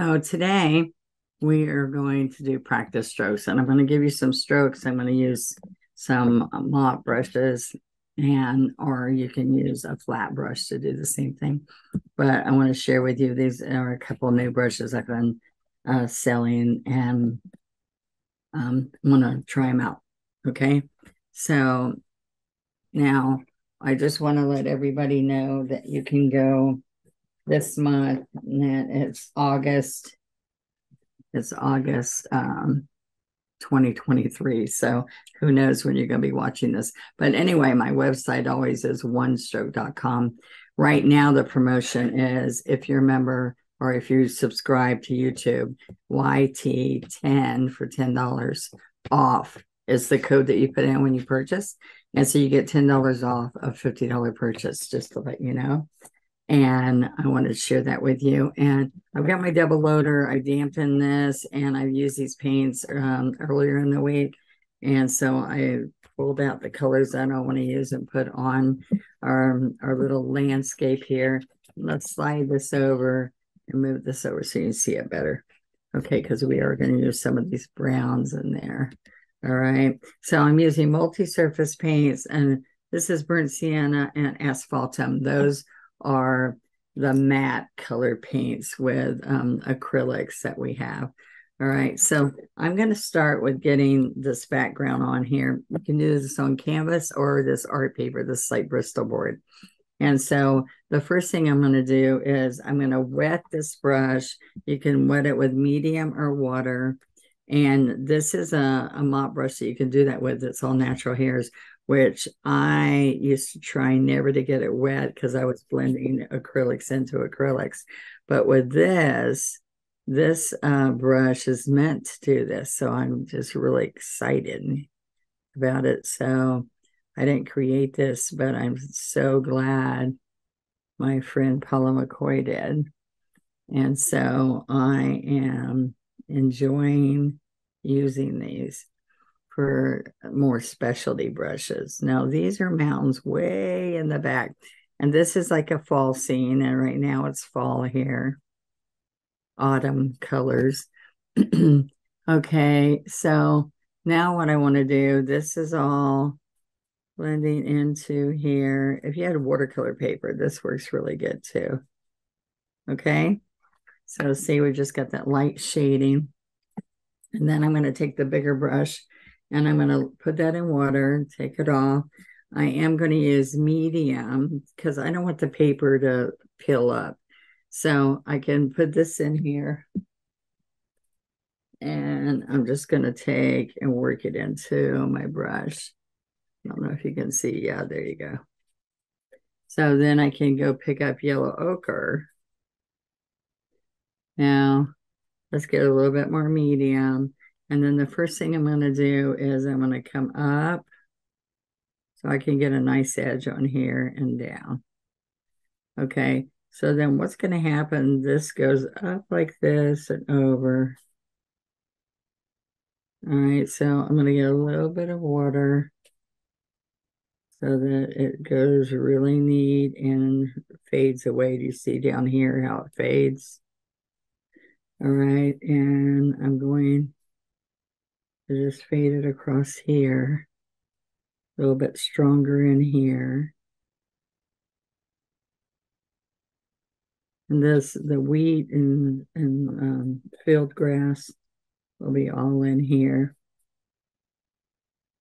So today we are going to do practice strokes, and I'm going to give you some strokes. I'm going to use some mop brushes, and or you can use a flat brush to do the same thing. But I want to share with you, these are a couple new brushes I've been selling, and want to try them out. Okay, so now I just want to let everybody know that you can go this month, and it's August. It's August 2023. So who knows when you're going to be watching this. But anyway, my website always is onestroke.com. Right now, the promotion is, if you're a member or if you subscribe to YouTube, YT10 for $10 off is the code that you put in when you purchase. And so you get $10 off a $50 purchase, just to let you know. And I wanted to share that with you. And I've got my double loader. I dampened this, and I've used these paints earlier in the week. And so I pulled out the colors that I want to use and put on our little landscape here. Let's slide this over and move this over so you can see it better. Okay, because we are going to use some of these browns in there. All right. So I'm using multi-surface paints, and this is burnt sienna and asphaltum. Those are the matte color paints with acrylics that we have. All right, so I'm going to start with getting this background on here. You can do this on canvas or this art paper, this like Bristol board. And so the first thing I'm going to do is I'm going to wet this brush. You can wet it with medium or water. And this is a mop brush that you can do that with. It's all natural hairs, which I used to try never to get it wet because I was blending acrylics into acrylics. But with this brush is meant to do this. So I'm just really excited about it. So I didn't create this, but I'm so glad my friend Paula McCoy did. And so I am enjoying using these for more specialty brushes. Now, these are mountains way in the back, and this is like a fall scene, and right now it's fall here, autumn colors. Okay, so now what I want to do, this is all blending into here. If you had watercolor paper, this works really good too. Okay, so see, we just got that light shading. And then I'm going to take the bigger brush and I'm going to put that in water, take it off. I am going to use medium because I don't want the paper to peel up. So I can put this in here. And I'm just going to take and work it into my brush. I don't know if you can see. Yeah, there you go. So then I can go pick up yellow ochre. Now, let's get a little bit more medium. And then the first thing I'm going to do is I'm going to come up so I can get a nice edge on here and down. Okay, so then what's going to happen, this goes up like this and over. All right, so I'm going to get a little bit of water so that it goes really neat and fades away. Do you see down here how it fades? All right, and I'm going to just fade it across here, a little bit stronger in here. And the wheat and field grass will be all in here.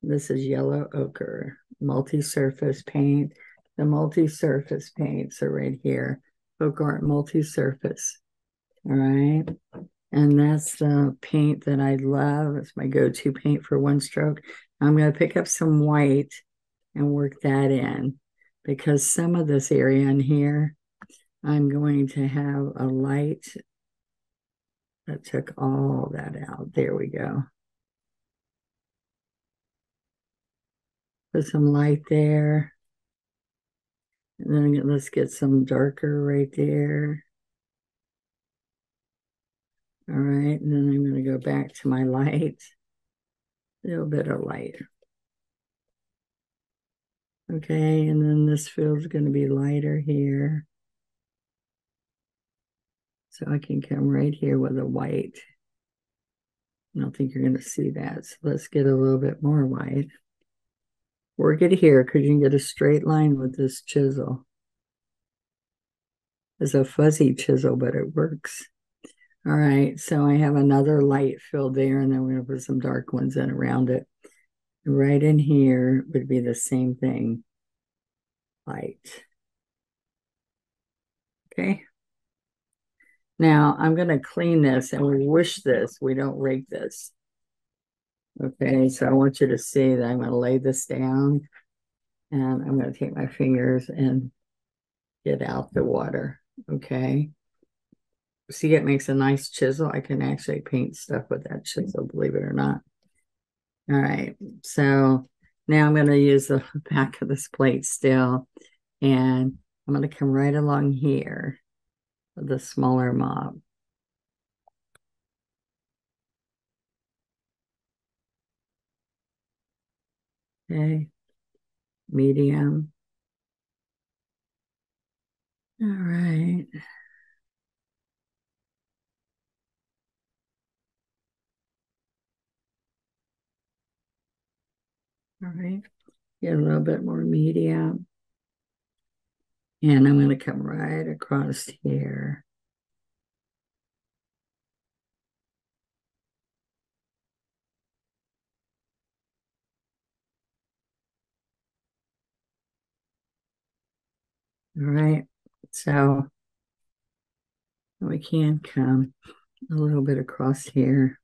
This is yellow ochre, multi-surface paint. The multi-surface paints are right here. Oak Art multi-surface. All right. And that's the paint that I love. It's my go-to paint for one stroke. I'm going to pick up some white and work that in because some of this area in here, I'm going to have a light that took all that out. There we go. Put some light there. And then let's get some darker right there. All right, and then I'm going to go back to my light. A little bit of light. Okay, and then this field's going to be lighter here. So I can come right here with a white. I don't think you're going to see that. So let's get a little bit more white. Work it here because you can get a straight line with this chisel. It's a fuzzy chisel, but it works. All right, so I have another light filled there, and then we're going to put some dark ones in around it. Right in here would be the same thing, light. Okay. Now I'm going to clean this, and we wish this. We don't rake this. Okay, so I want you to see that I'm going to lay this down, and I'm going to take my fingers and get out the water. Okay. See, it makes a nice chisel. I can actually paint stuff with that chisel, believe it or not. All right, so now I'm going to use the back of this plate still, and I'm going to come right along here with the smaller mop. Okay, medium. All right. All right, get a little bit more medium. And I'm going to come right across here. All right, so we can come a little bit across here.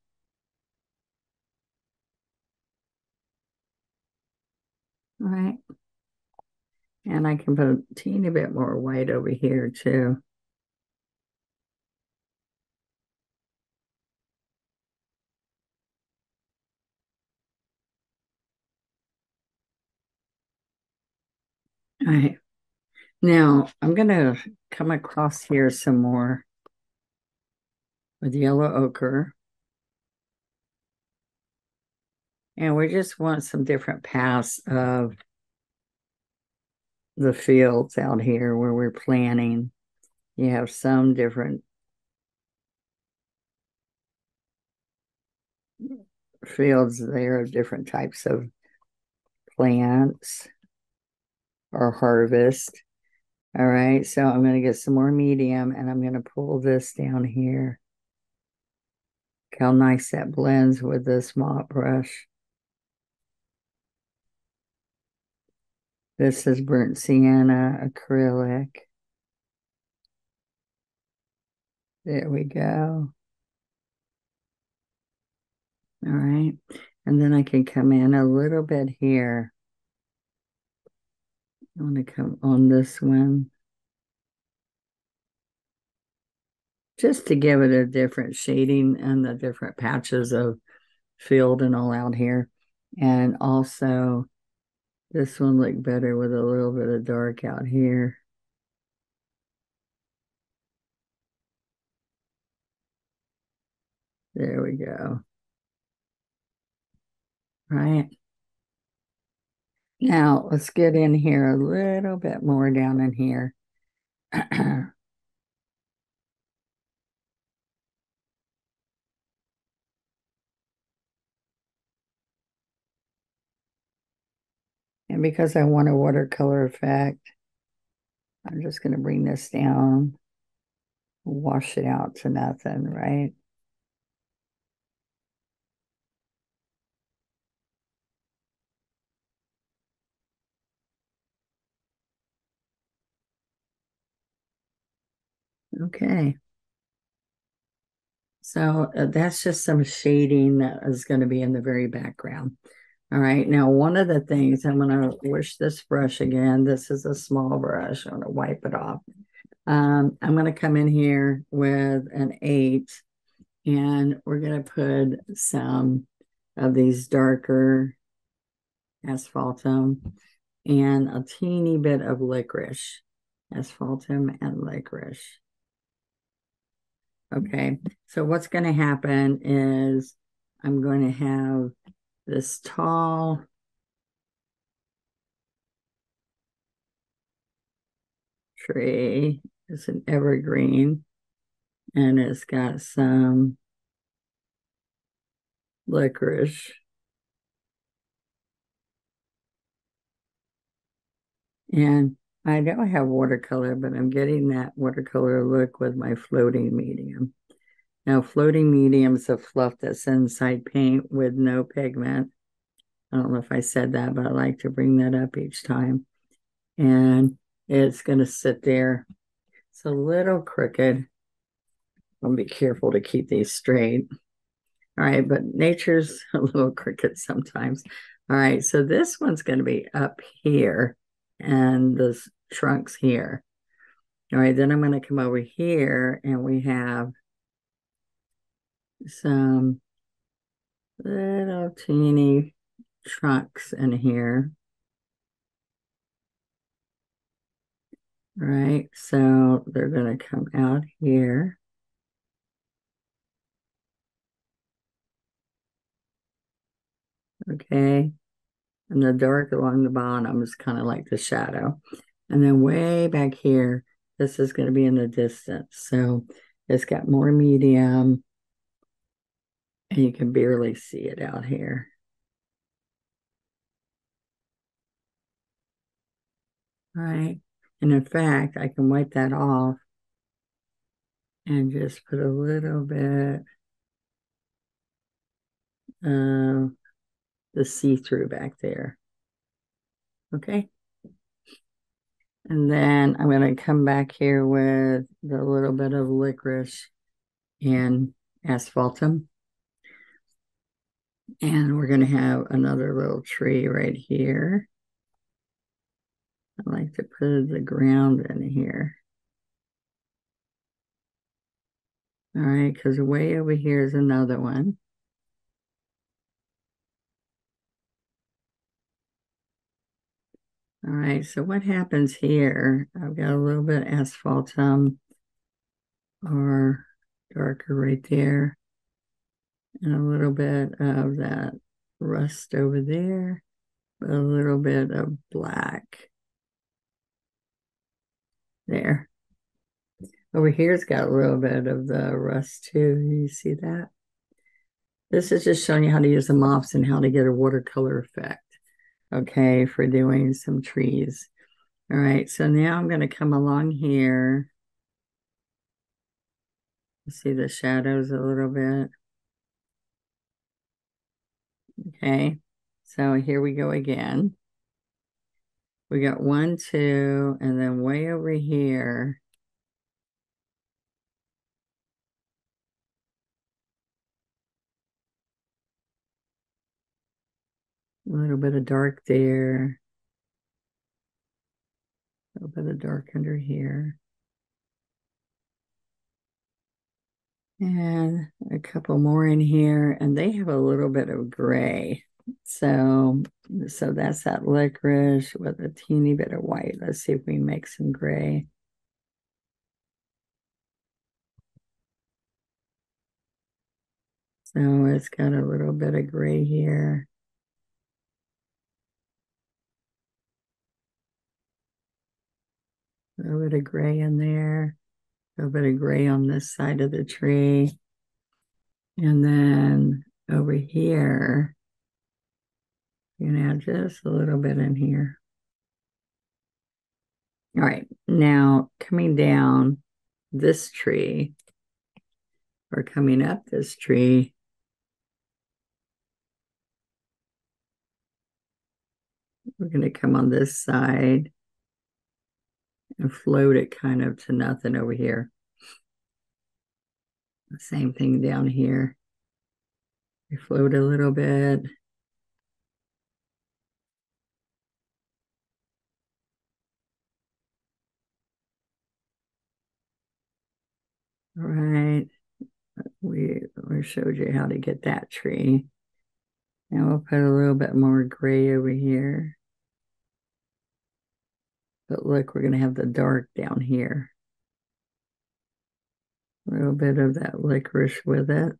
All right. And I can put a teeny bit more white over here too. All right. Now I'm going to come across here some more with yellow ochre. And we just want some different paths of the fields out here where we're planting. You have some different fields there of different types of plants or harvest. All right, so I'm going to get some more medium and I'm going to pull this down here. Look how nice that blends with this mop brush. This is burnt sienna acrylic. There we go. All right, and then I can come in a little bit here. I want to come on this one. Just to give it a different shading and the different patches of field and all out here. And also, this one looked better with a little bit of dark out here. There we go. Right. Now, let's get in here a little bit more down in here. And because I want a watercolor effect, I'm just going to bring this down, wash it out to nothing, right? Okay. So that's just some shading that is going to be in the very background. All right. Now, one of the things I'm going to wish this brush again. This is a small brush. I'm going to wipe it off. I'm going to come in here with an 8 and we're going to put some of these darker asphaltum and a teeny bit of licorice, asphaltum and licorice. Okay, so what's going to happen is I'm going to have this tall tree. It's an evergreen. and it's got some licorice. And I don't have watercolor, but I'm getting that watercolor look with my floating medium. Now, floating medium is a fluff that's inside paint with no pigment. I don't know if I said that, but I like to bring that up each time. And it's going to sit there. It's a little crooked. I'll be careful to keep these straight. All right, but nature's a little crooked sometimes. All right, so this one's going to be up here and the trunk's here. All right, then I'm going to come over here and we have some little teeny trunks in here. All right, so they're going to come out here. Okay, and the dark along the bottom is kind of like the shadow. And then way back here, this is going to be in the distance. So it's got more medium and you can barely see it out here. All right. And in fact, I can wipe that off and just put a little bit of the see-through back there. Okay. And then I'm going to come back here with the little bit of licorice and asphaltum. And we're going to have another little tree right here. I like to put the ground in here. All right, because way over here is another one. All right, so what happens here? I've got a little bit of asphaltum or darker right there, and a little bit of that rust over there, but a little bit of black there. Over here's got a little bit of the rust too. You see that? This is just showing you how to use the mops and how to get a watercolor effect, okay, for doing some trees. All right, so now I'm going to come along here. See the shadows a little bit. Okay, so here we go again. We got 1, 2, and then way over here, a little bit of dark there, a little bit of dark under here, and a couple more in here, and they have a little bit of gray. So that's that licorice with a teeny bit of white. Let's see if we make some gray. So it's got a little bit of gray here. A little bit of gray in there. A little bit of gray on this side of the tree. And then over here, you can add just a little bit in here. All right, now coming down this tree, or coming up this tree, we're going to come on this side and float it kind of to nothing over here. The same thing down here. We float a little bit. All right. We showed you how to get that tree. Now we'll put a little bit more gray over here. But look, we're going to have the dark down here. A little bit of that licorice with it.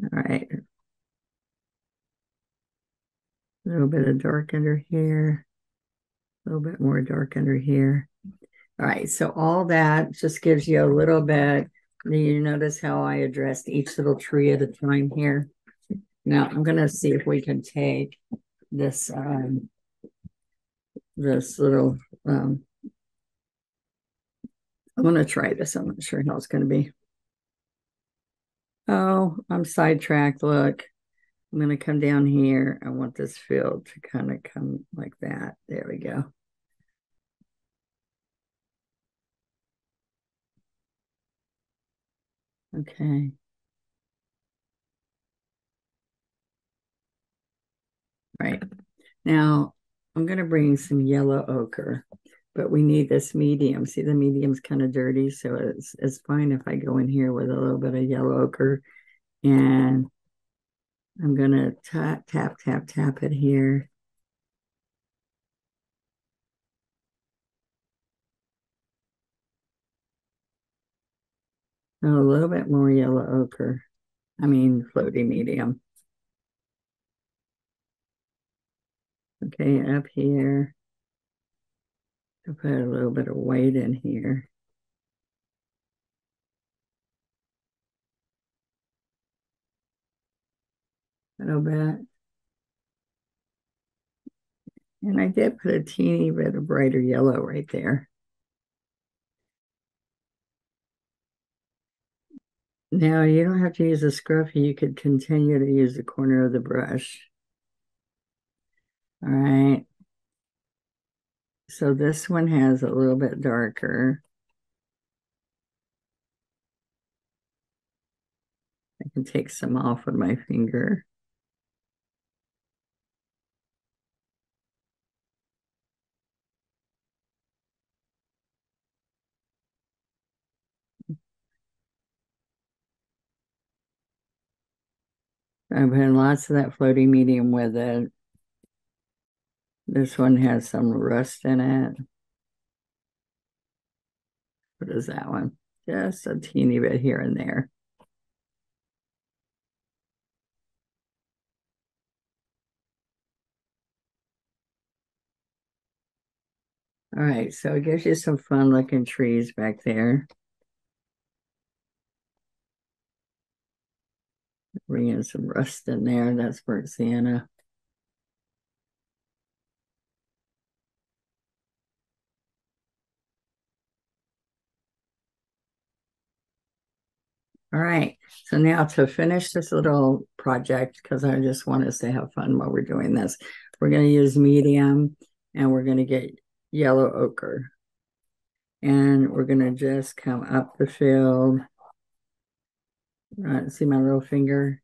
All right. A little bit of dark under here. A little bit more dark under here. All right, so all that just gives you a little bit. You notice how I addressed each little tree at a time here. Now I'm going to see if we can take this this little I'm going to try this. I'm not sure how it's going to be. Oh, I'm sidetracked. Look, I'm going to come down here. I want this field to kind of come like that. There we go. Okay. Right. Now I'm going to bring some yellow ochre, but we need this medium. See, the medium's kind of dirty, so it's fine if I go in here with a little bit of yellow ochre, and I'm going to tap, tap, tap, tap it here. A little bit more yellow ochre. I mean, floaty medium. Okay, up here. I'll put a little bit of white in here. A little bit. And I did put a teeny bit of brighter yellow right there. Now, you don't have to use a scruffy. You could continue to use the corner of the brush. All right. So this one has a little bit darker. I can take some off with my finger. I'm putting lots of that floating medium with it. This one has some rust in it. What is that one? Just a teeny bit here and there. All right, so it gives you some fun looking trees back there. Bring in some rust in there. That's burnt sienna. All right, so now to finish this little project, because I just want us to have fun while we're doing this, we're going to use medium and we're going to get yellow ochre. And we're going to just come up the field. See my little finger?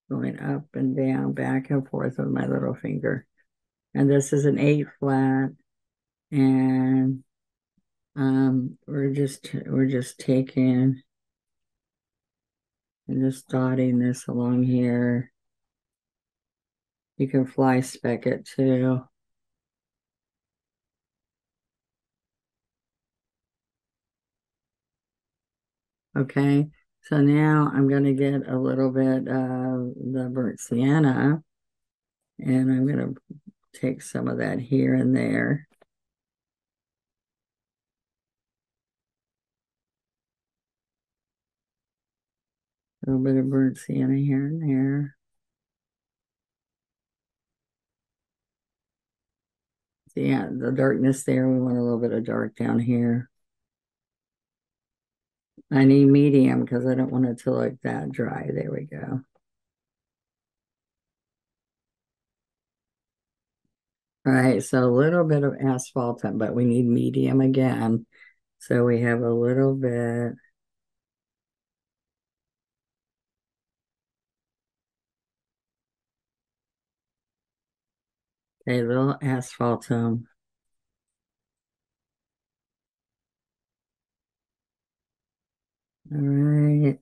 Going up and down, back and forth with my little finger. And this is an 8 flat. And we're just taking and just dotting this along here. You can fly speck it too. Okay, so now I'm going to get a little bit of the burnt sienna, and I'm going to take some of that here and there. A little bit of burnt sienna here and there. So yeah, the darkness there, we want a little bit of dark down here. I need medium because I don't want it to look that dry. There we go. All right, so a little bit of asphaltum, but we need medium again. So we have a little bit. A little asphaltum. All right.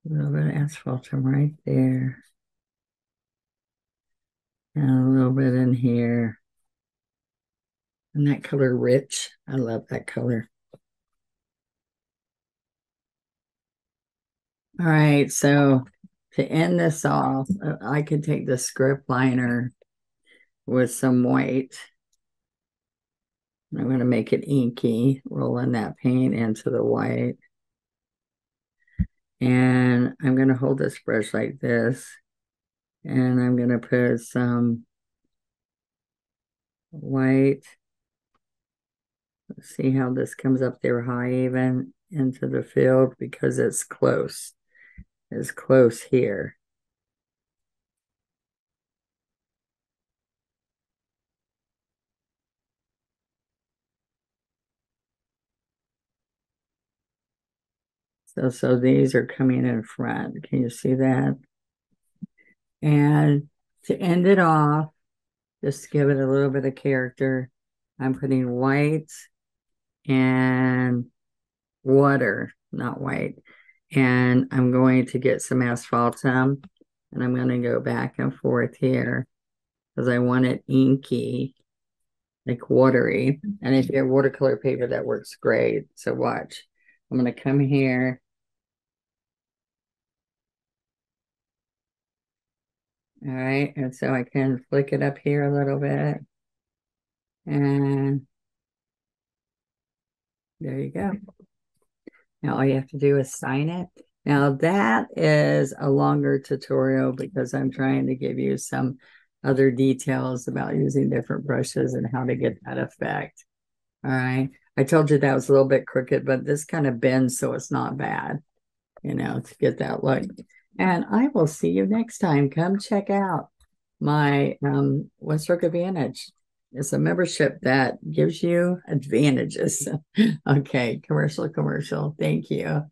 A little bit of asphaltum right there. And a little bit in here. And that color rich. I love that color. All right, so to end this off, I could take the script liner with some white. I'm going to make it inky, rolling that paint into the white. And I'm going to hold this brush like this. And I'm going to put some white. Let's see how this comes up there high even into the field because it's close. It's close here. So these are coming in front. Can you see that? And to end it off, just to give it a little bit of character, I'm putting white and water, not white. And I'm going to get some asphaltum and I'm going to go back and forth here because I want it inky, like watery. And if you have watercolor paper, that works great. So watch. I'm going to come here. All right. And so I can flick it up here a little bit. And there you go. Now all you have to do is sign it. Now that is a longer tutorial because I'm trying to give you some other details about using different brushes and how to get that effect. All right. I told you that was a little bit crooked, but this kind of bends so it's not bad, you know, to get that look. And I will see you next time. Come check out my One Stroke Advantage. It's a membership that gives you advantages. Okay, commercial. Thank you.